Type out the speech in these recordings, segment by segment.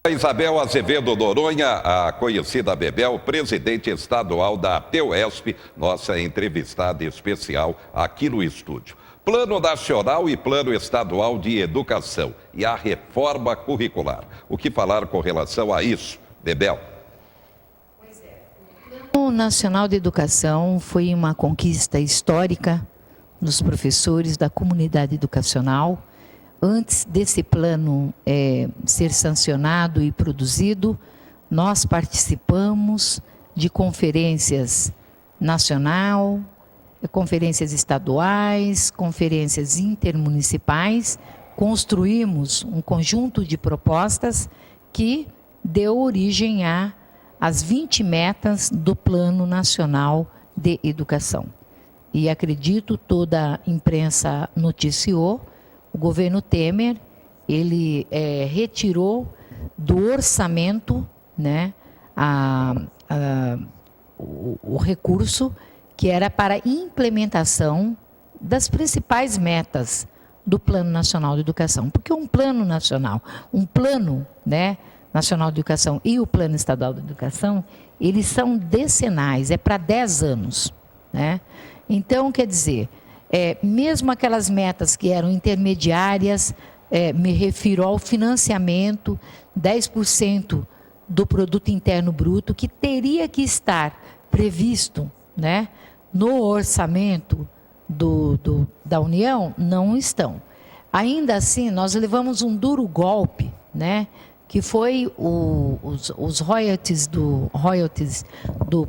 Isabel Azevedo Noronha, a conhecida Bebel, presidente estadual da PUESP, nossa entrevistada especial aqui no estúdio. Plano Nacional e Plano Estadual de Educação e a reforma curricular. O que falar com relação a isso, Bebel? O Plano Nacional de Educação foi uma conquista histórica dos professores, da comunidade educacional. Antes desse plano ser sancionado e produzido, nós participamos de conferências nacional, conferências estaduais, conferências intermunicipais, construímos um conjunto de propostas que deu origem às 20 metas do Plano Nacional de Educação. E acredito, toda a imprensa noticiou, o governo Temer, ele retirou do orçamento, né, o recurso que era para implementação das principais metas do Plano Nacional de Educação. Porque um plano nacional, né, nacional de educação e o Plano Estadual de Educação, eles são decenais, é para 10 anos. Né? Então, quer dizer, mesmo aquelas metas que eram intermediárias, me refiro ao financiamento, 10% do produto interno bruto, que teria que estar previsto, né, no orçamento da União, não estão. Ainda assim, nós levamos um duro golpe, né, que foi os royalties do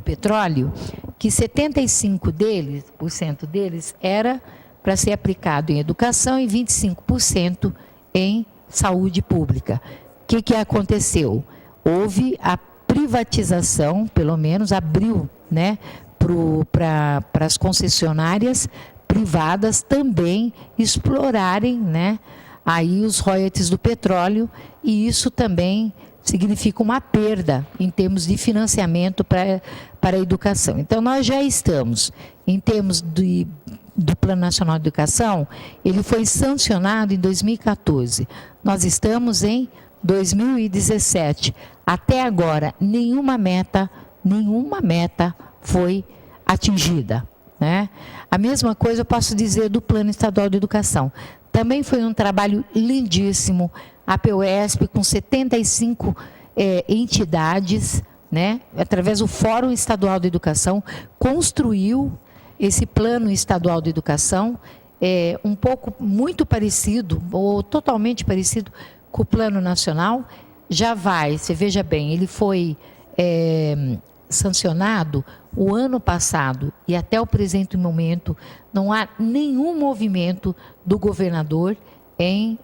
petróleo, que 75% deles era para ser aplicado em educação e 25% em saúde pública. O que aconteceu? Houve a privatização, pelo menos abriu, né, para as concessionárias privadas também explorarem, né, aí os royalties do petróleo, e isso também significa uma perda em termos de financiamento para a educação. Então, nós já estamos, em termos do Plano Nacional de Educação, ele foi sancionado em 2014. Nós estamos em 2017. Até agora, nenhuma meta foi atingida. Né? A mesma coisa eu posso dizer do Plano Estadual de Educação. Também foi um trabalho lindíssimo, a PUESP com 75 entidades, né, através do Fórum Estadual de Educação, construiu esse Plano Estadual de Educação, muito parecido, ou totalmente parecido com o Plano Nacional. Já vai, você veja bem, ele foi sancionado o ano passado e até o presente momento não há nenhum movimento do governador em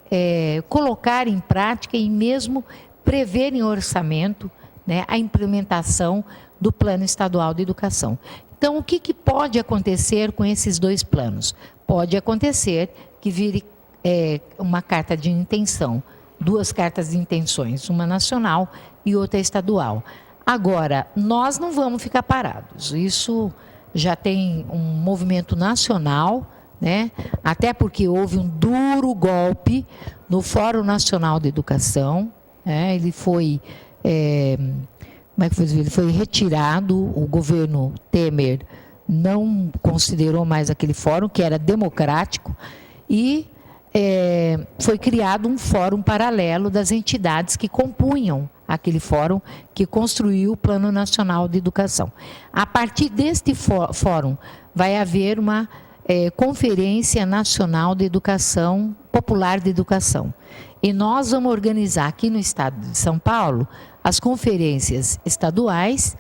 colocar em prática e mesmo prever em orçamento, né, a implementação do Plano Estadual de Educação. Então, o que pode acontecer com esses dois planos? Pode acontecer que vire uma carta de intenção, duas cartas de intenções, uma nacional e outra estadual. Agora, nós não vamos ficar parados. Isso já tem um movimento nacional, né? Até porque houve um duro golpe no Fórum Nacional de Educação. Né? Ele foi ele foi retirado, o governo Temer não considerou mais aquele fórum, que era democrático, e foi criado um fórum paralelo das entidades que compunham aquele fórum que construiu o Plano Nacional de Educação. A partir deste fórum vai haver uma Conferência Nacional de Educação, Popular de Educação. E nós vamos organizar aqui no estado de São Paulo as conferências estaduais,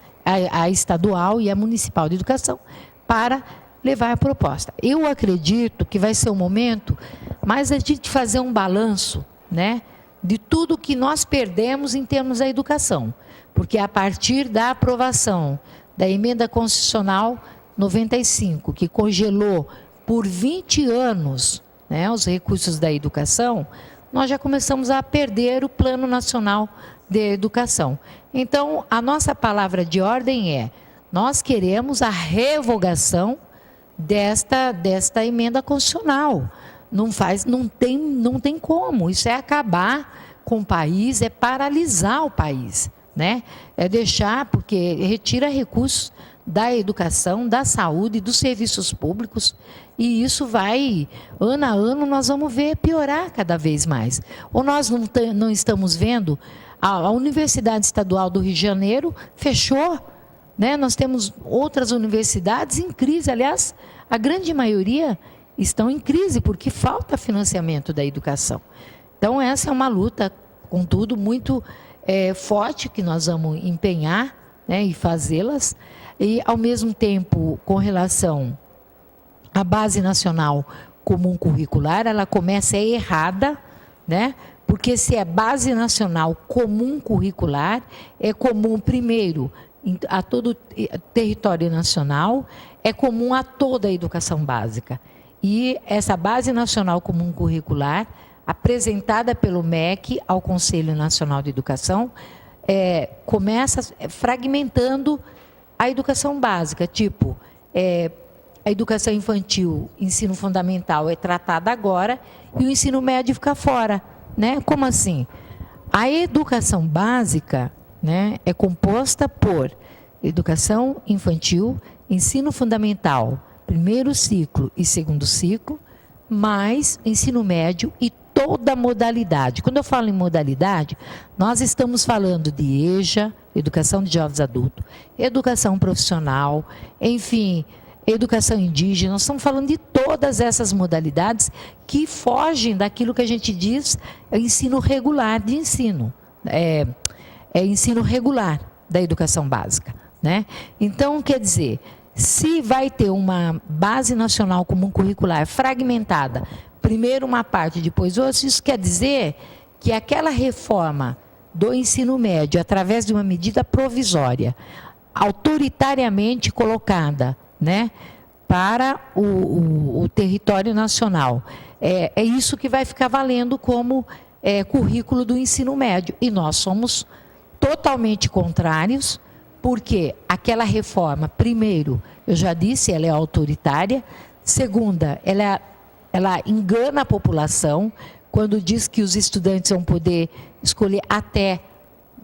a estadual e a municipal de educação, para levar a proposta. Eu acredito que vai ser um momento mais a gente fazer um balanço, né, de tudo que nós perdemos em termos da educação. Porque a partir da aprovação da Emenda Constitucional 95, que congelou por 20 anos, né, os recursos da educação, nós já começamos a perder o Plano Nacional de Educação. Então, a nossa palavra de ordem nós queremos a revogação desta emenda constitucional. Não tem como, isso é acabar com o país é paralisar o país, né? É deixar, porque retira recursos da educação, da saúde, dos serviços públicos, e isso vai, ano a ano, nós vamos ver piorar cada vez mais. Ou nós não estamos vendo, a Universidade Estadual do Rio de Janeiro fechou, né? Nós temos outras universidades em crise, aliás, a grande maioria estão em crise porque falta financiamento da educação. Então, essa é uma luta, contudo, muito forte que nós vamos empenhar, né, e fazê-las. E, ao mesmo tempo, com relação à Base Nacional Comum Curricular, ela começa errada, né? Porque se é Base Nacional Comum Curricular, é comum, primeiro, a todo o território nacional, é comum a toda a educação básica. E essa Base Nacional Comum Curricular, apresentada pelo MEC ao Conselho Nacional de Educação, começa fragmentando a educação básica, tipo, a educação infantil, ensino fundamental é tratada agora e o ensino médio fica fora, né? Como assim? A educação básica, né, é composta por educação infantil, ensino fundamental, primeiro ciclo e segundo ciclo, mais ensino médio e toda modalidade. Quando eu falo em modalidade, nós estamos falando de EJA, educação de jovens adultos, educação profissional, enfim, educação indígena. Nós estamos falando de todas essas modalidades que fogem daquilo que a gente diz ensino regular de ensino. É ensino regular da educação básica, né? Então, quer dizer, se vai ter uma Base Nacional Comum Curricular fragmentada, primeiro uma parte, depois outra, isso quer dizer que aquela reforma do ensino médio, através de uma medida provisória, autoritariamente colocada, né, para o território nacional, é isso que vai ficar valendo como currículo do ensino médio. E nós somos totalmente contrários, porque aquela reforma, primeiro, eu já disse, ela é autoritária. Segunda, ela engana a população quando diz que os estudantes vão poder escolher até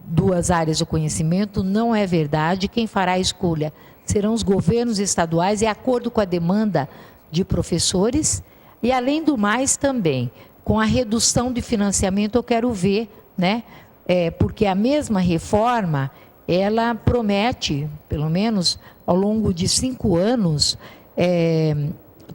2 áreas do conhecimento. Não é verdade. Quem fará a escolha serão os governos estaduais, de acordo com a demanda de professores. E, além do mais, também, com a redução de financiamento, eu quero ver, né? Porque a mesma reforma, ela promete, pelo menos ao longo de 5 anos,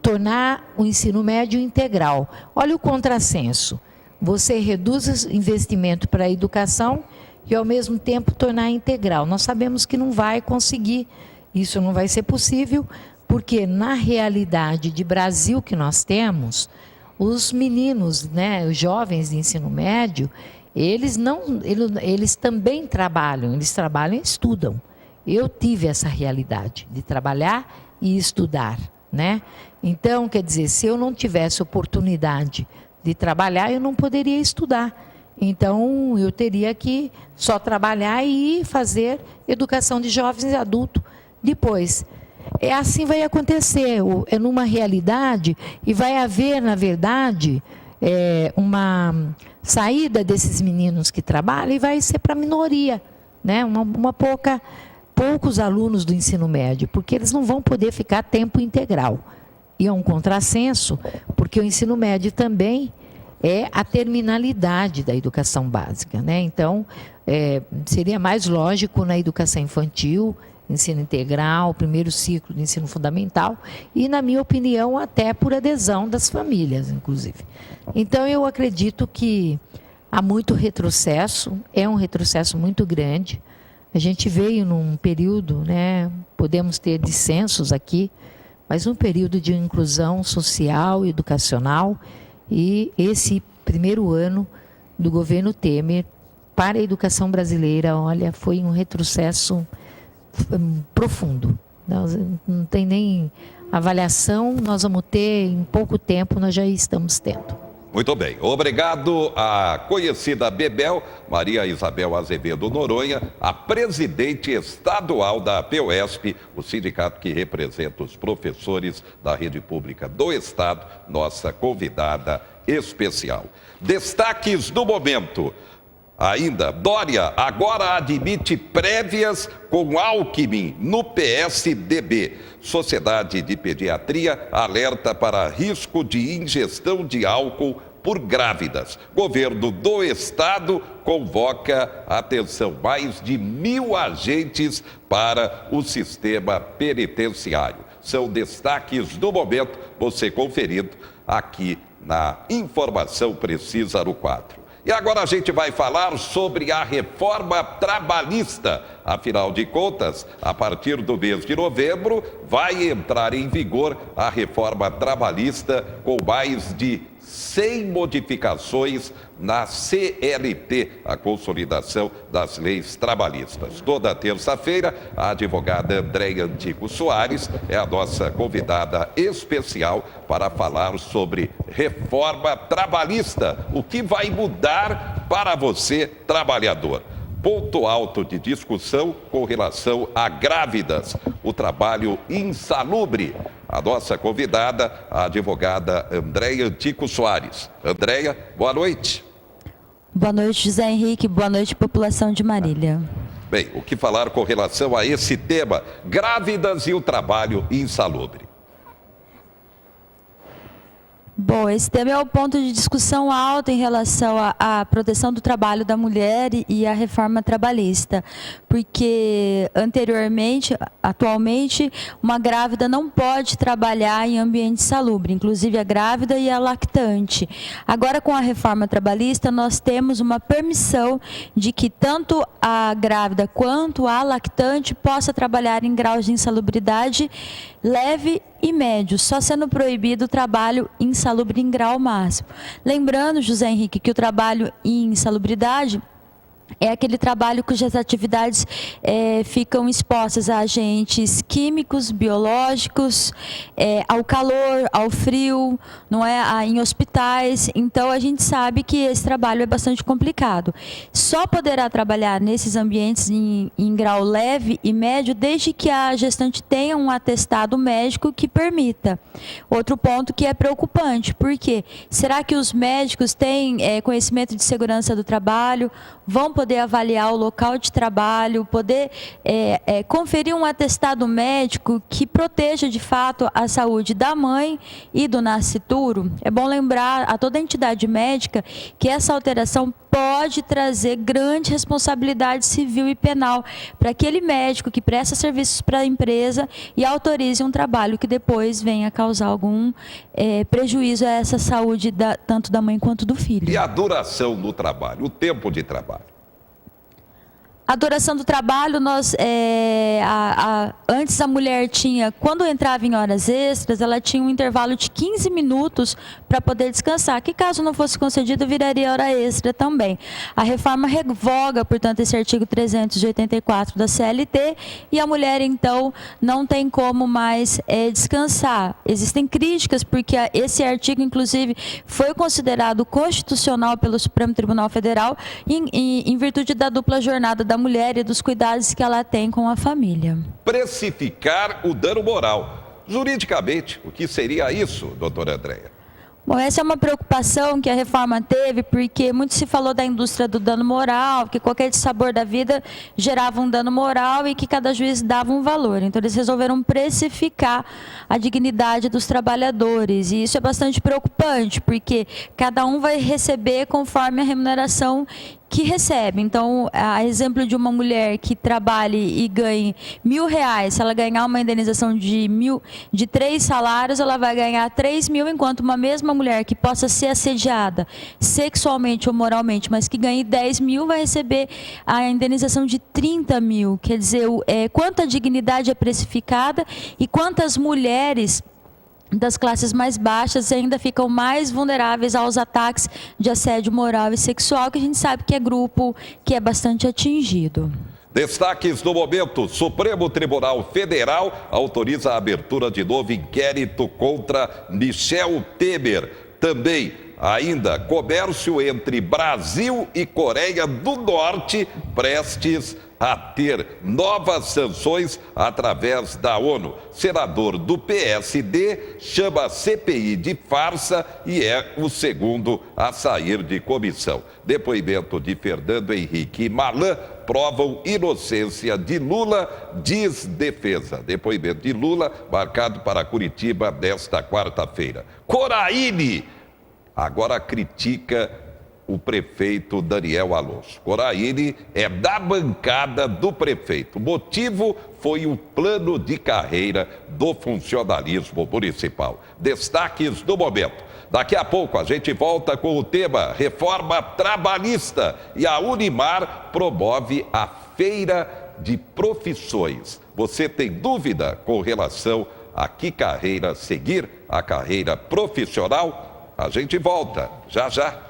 tornar o ensino médio integral. Olha o contrassenso. Você reduz o investimento para a educação e, ao mesmo tempo, tornar integral. Nós sabemos que não vai conseguir, isso não vai ser possível, porque na realidade de Brasil que nós temos, os meninos, né, os jovens de ensino médio, eles também trabalham, eles trabalham e estudam. Eu tive essa realidade de trabalhar e estudar, né? Então, quer dizer, se eu não tivesse oportunidade de trabalhar, eu não poderia estudar. Então, eu teria que só trabalhar e fazer educação de jovens e adultos depois. Assim vai acontecer, é numa realidade, e vai haver, na verdade, uma saída desses meninos que trabalham e vai ser para a minoria, né? Poucos alunos do ensino médio, porque eles não vão poder ficar tempo integral. E é um contrassenso, porque o ensino médio também é a terminalidade da educação básica, né? Então, seria mais lógico na educação infantil, ensino integral, primeiro ciclo de ensino fundamental e, na minha opinião, até por adesão das famílias, inclusive. Então, eu acredito que há muito retrocesso, é um retrocesso muito grande. A gente veio num período, né, podemos ter dissensos aqui, mas um período de inclusão social e educacional, e esse primeiro ano do governo Temer para a educação brasileira, olha, foi um retrocesso profundo. Não tem nem avaliação, nós vamos ter em pouco tempo, nós já estamos tendo. Muito bem, obrigado à conhecida Bebel, Maria Isabel Azevedo Noronha, a presidente estadual da POESP, o sindicato que representa os professores da rede pública do estado, nossa convidada especial. Destaques do momento. Ainda, Dória agora admite prévias com Alckmin no PSDB. Sociedade de Pediatria alerta para risco de ingestão de álcool por grávidas. Governo do Estado convoca, atenção, mais de 1.000 agentes para o sistema penitenciário. São destaques do momento, você conferido aqui na Informação Precisa no quadro. E agora a gente vai falar sobre a reforma trabalhista. Afinal de contas, a partir do mês de novembro, vai entrar em vigor a reforma trabalhista com mais de 100 modificações na CLT, a consolidação das leis trabalhistas. Toda terça-feira, a advogada Andréia Antico Soares é a nossa convidada especial para falar sobre reforma trabalhista. O que vai mudar para você, trabalhador? Ponto alto de discussão com relação a grávidas, o trabalho insalubre. A nossa convidada, a advogada Andréia Antico Soares. Andréia, boa noite. Boa noite, José Henrique. Boa noite, população de Marília. Bem, o que falar com relação a esse tema, grávidas e o trabalho insalubre? Bom, esse tema é o ponto de discussão alto em relação à proteção do trabalho da mulher e à reforma trabalhista, porque atualmente, uma grávida não pode trabalhar em ambiente insalubre, inclusive a grávida e a lactante. Agora, com a reforma trabalhista, nós temos uma permissão de que tanto a grávida quanto a lactante possa trabalhar em graus de insalubridade leve e médio, só sendo proibido o trabalho insalubre em grau máximo. Lembrando, José Henrique, que o trabalho em insalubridade é aquele trabalho cujas atividades ficam expostas a agentes químicos, biológicos, ao calor, ao frio, não é? Em hospitais. Então, a gente sabe que esse trabalho é bastante complicado. Só poderá trabalhar nesses ambientes em grau leve e médio desde que a gestante tenha um atestado médico que permita. Outro ponto que é preocupante, porque será que os médicos têm conhecimento de segurança do trabalho, vão poder avaliar o local de trabalho, poder conferir um atestado médico que proteja de fato a saúde da mãe e do nascituro? É bom lembrar a toda entidade médica que essa alteração pode trazer grande responsabilidade civil e penal para aquele médico que presta serviços para a empresa e autorize um trabalho que depois venha causar algum prejuízo a essa saúde tanto da mãe quanto do filho. E a duração do trabalho, o tempo de trabalho? A duração do trabalho, antes a mulher tinha, quando entrava em horas extras, ela tinha um intervalo de 15 minutos para poder descansar, que caso não fosse concedido, viraria hora extra também. A reforma revoga, portanto, esse artigo 384 da CLT e a mulher, então, não tem como mais descansar. Existem críticas, porque esse artigo, inclusive, foi considerado constitucional pelo Supremo Tribunal Federal em virtude da dupla jornada da mulher e dos cuidados que ela tem com a família. Precificar o dano moral. Juridicamente, o que seria isso, doutora Andréia? Bom, essa é uma preocupação que a reforma teve, porque muito se falou da indústria do dano moral, que qualquer dissabor da vida gerava um dano moral e que cada juiz dava um valor. Então, eles resolveram precificar a dignidade dos trabalhadores. E isso é bastante preocupante, porque cada um vai receber conforme a remuneração que recebe. Então, a exemplo de uma mulher que trabalhe e ganhe R$1.000, se ela ganhar uma indenização de 3 salários, ela vai ganhar 3.000, enquanto uma mesma mulher que possa ser assediada sexualmente ou moralmente, mas que ganhe 10.000, vai receber a indenização de 30.000. Quer dizer, quanta dignidade é precificada e quantas mulheres das classes mais baixas ainda ficam mais vulneráveis aos ataques de assédio moral e sexual, que a gente sabe que é grupo que é bastante atingido. Destaques do momento: Supremo Tribunal Federal autoriza a abertura de novo inquérito contra Michel Temer. Também, ainda, comércio entre Brasil e Coreia do Norte prestes a ter novas sanções através da ONU. Senador do PSD chama a CPI de farsa e é o segundo a sair de comissão. Depoimento de Fernando Henrique e Malan provam inocência de Lula, diz defesa. Depoimento de Lula marcado para Curitiba desta quarta-feira. Coraine agora critica o prefeito Daniel Alonso. Coraine é da bancada do prefeito. O motivo foi o plano de carreira do funcionalismo municipal. Destaques do momento. Daqui a pouco a gente volta com o tema Reforma Trabalhista e a Unimar promove a Feira de Profissões. Você tem dúvida com relação a que carreira seguir? A carreira profissional? A gente volta já já.